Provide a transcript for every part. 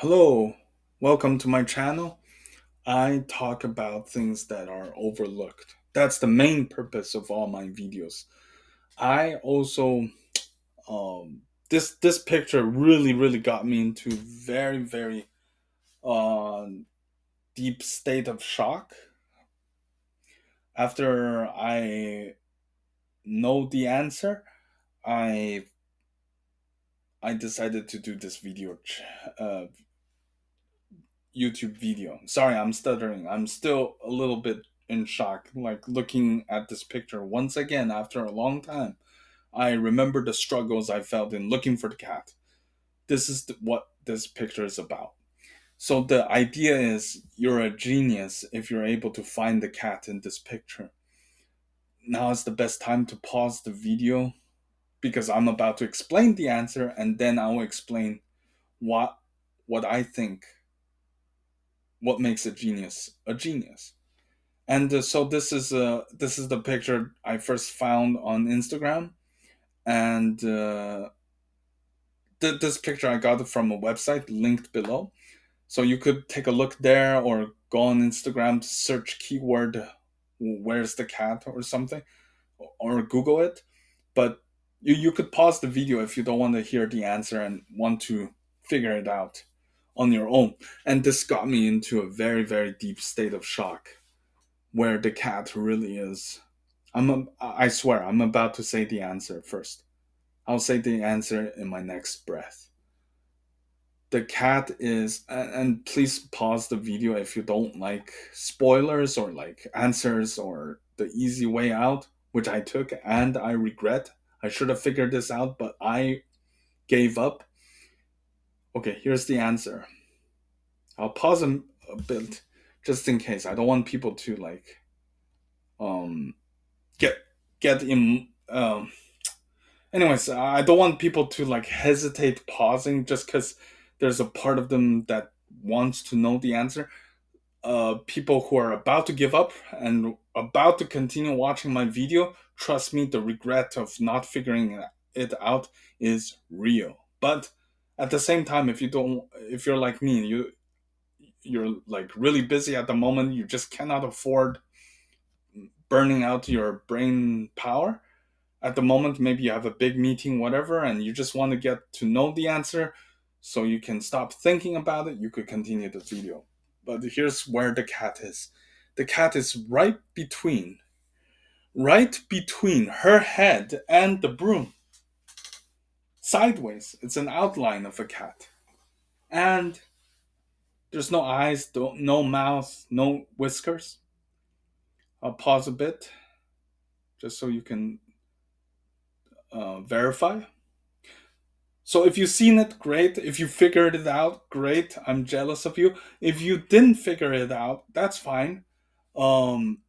Hello, welcome to my channel. I talk about things that are overlooked. That's the main purpose of all my videos. I also this picture really got me into very uh deep state of shock after I know the answer. I I decided to do this YouTube video. Sorry, I'm stuttering. I'm still a little bit in shock, like looking at this picture once again after a long time. I remember the struggles I felt in looking for the cat. This is what this picture is about. So the idea is you're a genius if you're able to find the cat in this picture. Now is the best time to pause the video because I'm about to explain the answer and then I will explain what what I think what makes a genius. And so this is the picture I first found on Instagram, and this picture I got it from a website linked below. So you could take a look there, or go on Instagram to search keyword "where's the cat" or something, or Google it. But you could pause the video if you don't want to hear the answer and want to figure it out on your own. And this got me into a very deep state of shock where the cat really is. I swear, I'm about to say the answer first. I'll say the answer in my next breath. The cat is, and please pause the video if you don't like spoilers or like answers or the easy way out, which I took and I regret. I should have figured this out, but I gave up. Okay, here's the answer. I'll pause a bit just in case. I don't want people to like um get get in anyways, I don't want people to like hesitate pausing just because there's a part of them that wants to know the answer. People who are about to give up and about to continue watching my video, trust me, the regret of not figuring it out is real. But at the same time, if you're like me, you're like really busy at the moment, you just cannot afford burning out your brain power at the moment. Maybe you have a big meeting, whatever, and you just want to get to know the answer so you can stop thinking about it. You could continue the video. But here's where the cat is. The cat is right between her head and the broom, sideways. It's an outline of a cat. And there's no eyes, no mouth, no whiskers. I'll pause a bit just so you can verify. So if you've seen it, great. If you figured it out, great. I'm jealous of you. If you didn't figure it out, that's fine. Um,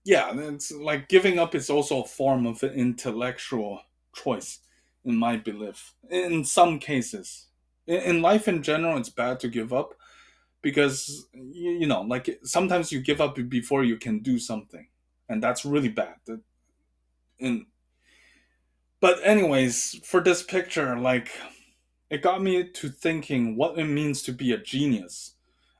yeah, it's like giving up is also a form of intellectual choice, in my belief. In some cases, in life in general, it's bad to give up because you know, like sometimes you give up before you can do something, and that's really bad. In But anyways, for this picture, like it got me to thinking what it means to be a genius.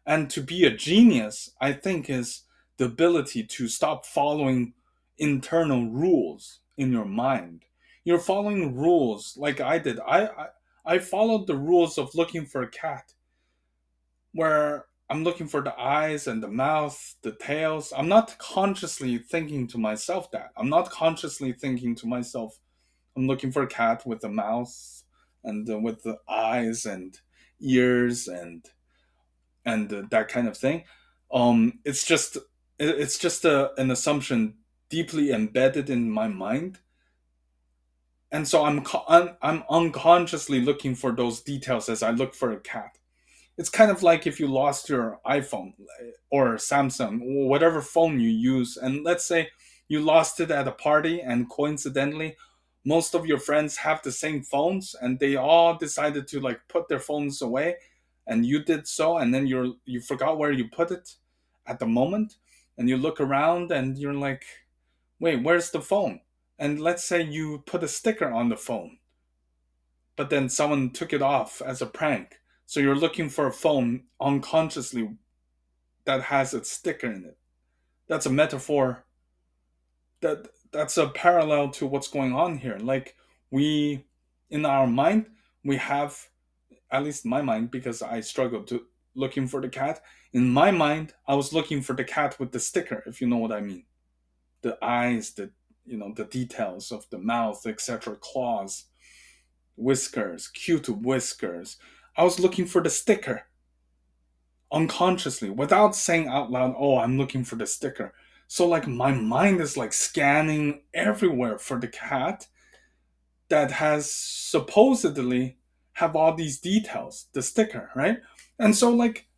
And to be a genius, I think, is the ability to stop following internal rules in your mind. You're following rules like I did. I followed the rules of looking for a cat, where I'm looking for the eyes and the mouth, the tails. I'm not consciously thinking to myself that. I'm not consciously thinking to myself, I'm looking for a cat with a mouth and with the eyes and ears and that kind of thing. It's just an assumption deeply embedded in my mind, and so I'm unconsciously looking for those details as I look for a cat. It's kind of like if you lost your iPhone or Samsung, whatever phone you use, and let's say you lost it at a party and coincidentally most of your friends have the same phones and they all decided to like put their phones away and you did so, and then you forgot where you put it at the moment, and you look around and you're like, "Wait, where's the phone?" And let's say you put a sticker on the phone, but then someone took it off as a prank. So you're looking for a phone unconsciously that has a sticker in it. That's a metaphor. That's a parallel to what's going on here. Like, we, in our mind, we have, at least in my mind, because I struggled to looking for the cat. In my mind, I was looking for the cat with the sticker, if you know what I mean. The eyes, the details of the mouth, etc., claws, whiskers, cute whiskers. I was looking for the sticker unconsciously without saying out loud, "Oh, I'm looking for the sticker." So like my mind is like scanning everywhere for the cat that has supposedly have all these details, the sticker, right? And so like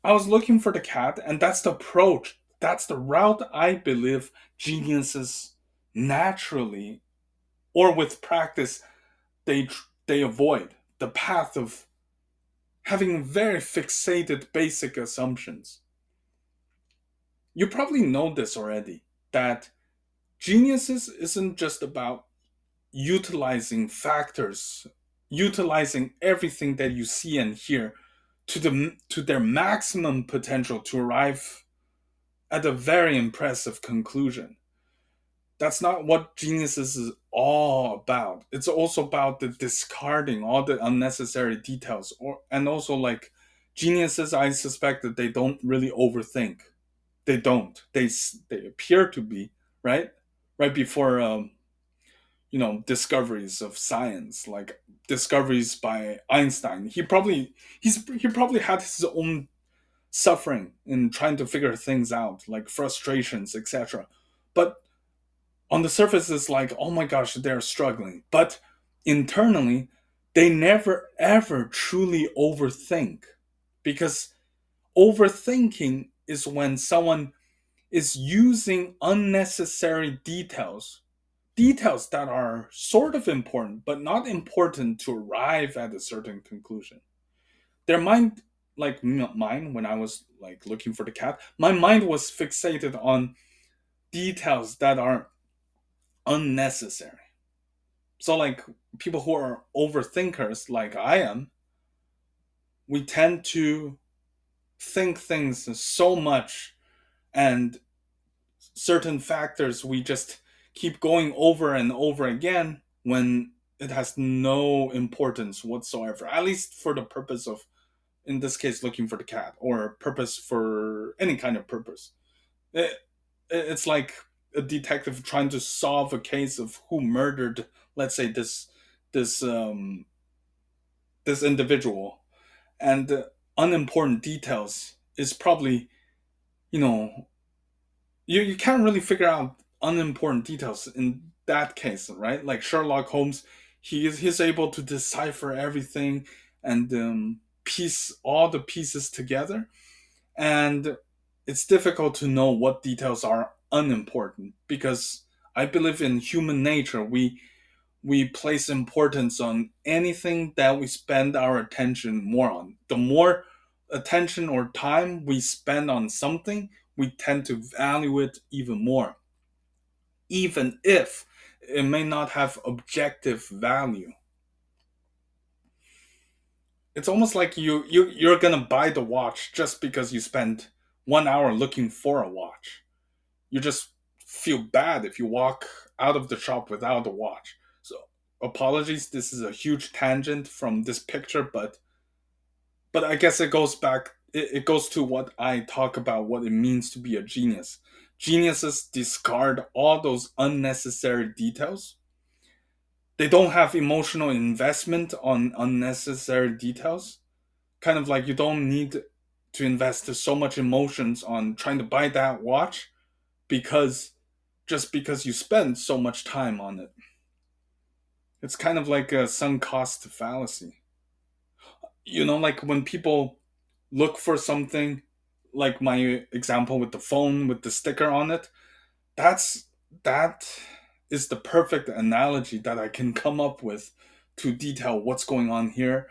I was looking for the cat, and that's the approach. That's the route I believe geniuses naturally or with practice they avoid the path of having very fixated basic assumptions. You probably know this already, that geniuses isn't just about utilizing factors, utilizing everything that you see and hear to their maximum potential to arrive at a very impressive conclusion. That's not what geniuses is all about. It's also about the discarding all the unnecessary details, or and also like geniuses, I suspect that they don't really overthink. They don't. They appear to be right, right before discoveries of science, like discoveries by Einstein. He probably had his own suffering in trying to figure things out, like frustrations, etc. But on the surface, it's like, oh my gosh, they're struggling. But internally, they never ever truly overthink, because overthinking is when someone is using unnecessary details that are sort of important, but not important to arrive at a certain conclusion. Their mind, like mine, when I was like looking for the cat, my mind was fixated on details that are unnecessary. So, like, people who are overthinkers, like I am, we tend to think things so much, and certain factors we just keep going over and over again when it has no importance whatsoever, at least for the purpose of, in this case, looking for the cat, or purpose for any kind of purpose. It, it's like a detective trying to solve a case of who murdered, let's say, this this individual, and unimportant details is probably, you know you can't really figure out unimportant details in that case, right? Like Sherlock Holmes, he's able to decipher everything and piece all the pieces together, and it's difficult to know what details are unimportant, because I believe in human nature, we place importance on anything that we spend our attention more on. The more attention or time we spend on something, we tend to value it even more, even if it may not have objective value. It's almost like you're gonna buy the watch just because you spent 1 hour looking for a watch. You just feel bad if you walk out of the shop without a watch. So apologies, this is a huge tangent from this picture, but I guess it goes back. It goes to what I talk about, what it means to be a genius. Geniuses discard all those unnecessary details. They don't have emotional investment on unnecessary details. Kind of like you don't need to invest so much emotions on trying to buy that watch, because just because you spend so much time on it. It's kind of like a sunk cost fallacy. Like when people look for something, like my example with the phone with the sticker on it, that's that is the perfect analogy that I can come up with to detail what's going on here.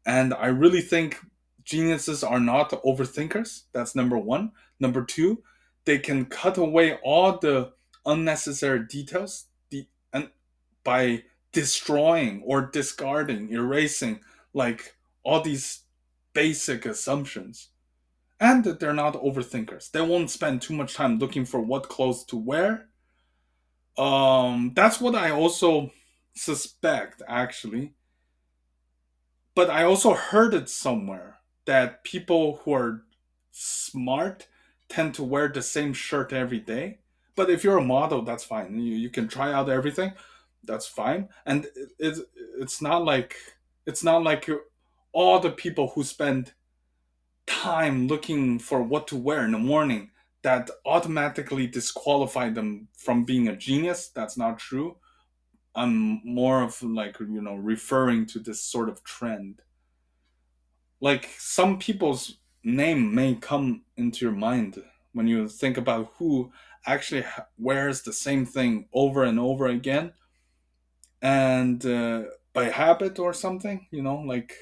And I really think geniuses are not overthinkers. That's number one. Number two, they can cut away all the unnecessary details, and by destroying or discarding, erasing, like all these. basic assumptions. And they're not overthinkers. They won't spend too much time looking for what clothes to wear. That's what I also suspect, actually. But I also heard it somewhere that people who are smart tend to wear the same shirt every day. But if you're a model, that's fine. You can try out everything. That's fine. And it's not like all the people who spend time looking for what to wear in the morning that automatically disqualify them from being a genius. That's not true. I'm more of like, referring to this sort of trend. Like some people's name may come into your mind when you think about who actually wears the same thing over and over again, and by habit or something, like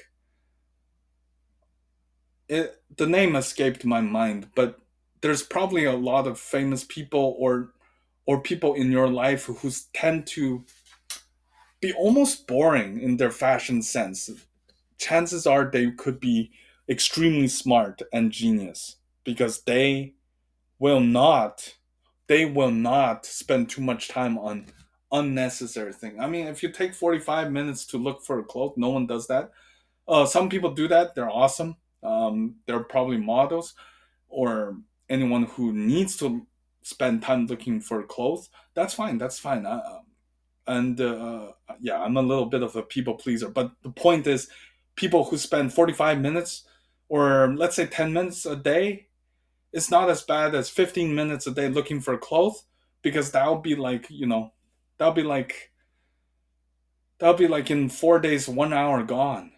the name escaped my mind, but there's probably a lot of famous people or people in your life who tend to be almost boring in their fashion sense. Chances are they could be extremely smart and genius because will not they will not spend too much time on unnecessary things. I mean, if you take 45 minutes to look for a cloth, no one does that. Some people do that. They're awesome. They're probably models or anyone who needs to spend time looking for clothes. That's fine. That's fine. And yeah, I'm a little bit of a people pleaser. But the point is, people who spend 45 minutes or let's say 10 minutes a day, it's not as bad as 15 minutes a day looking for clothes, because that'll be like in 4 days, 1 hour gone.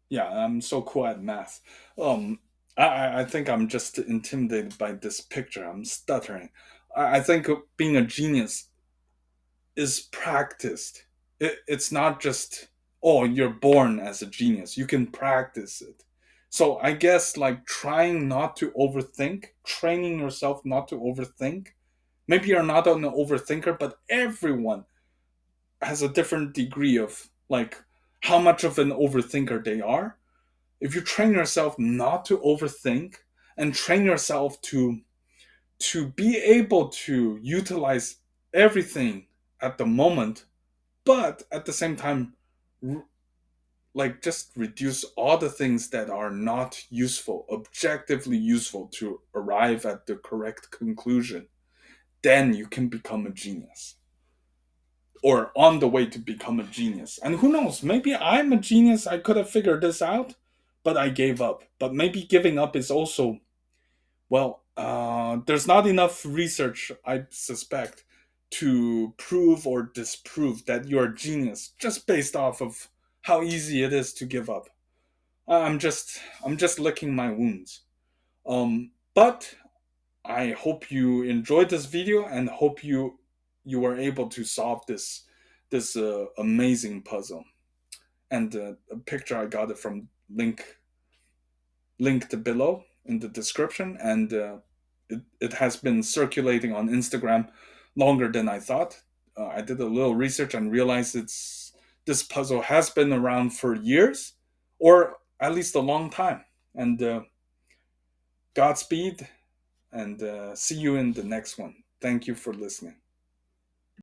Yeah, I'm so cool at math. Um, I think I'm just intimidated by this picture. I'm stuttering. I think being a genius is practiced. It's not just, oh, you're born as a genius. You can practice it. So I guess like trying not to overthink, training yourself not to overthink. Maybe you're not an overthinker, but everyone has a different degree of like how much of an overthinker they are. If you train yourself not to overthink and train yourself to be able to utilize everything at the moment, but at the same time, like just reduce all the things that are not useful, objectively useful to arrive at the correct conclusion, then you can become a genius or on the way to become a genius. And who knows, maybe I'm a genius. I could have figured this out, but I gave up. But maybe giving up is also, well, there's not enough research, I suspect, to prove or disprove that you're a genius just based off of how easy it is to give up. I'm just licking my wounds. But I hope you enjoyed this video and hope you were able to solve this amazing puzzle. And a picture I got it from linked below in the description, and it has been circulating on Instagram longer than I thought. I did a little research and realized this puzzle has been around for years, or at least a long time. And Godspeed, and see you in the next one. Thank you for listening.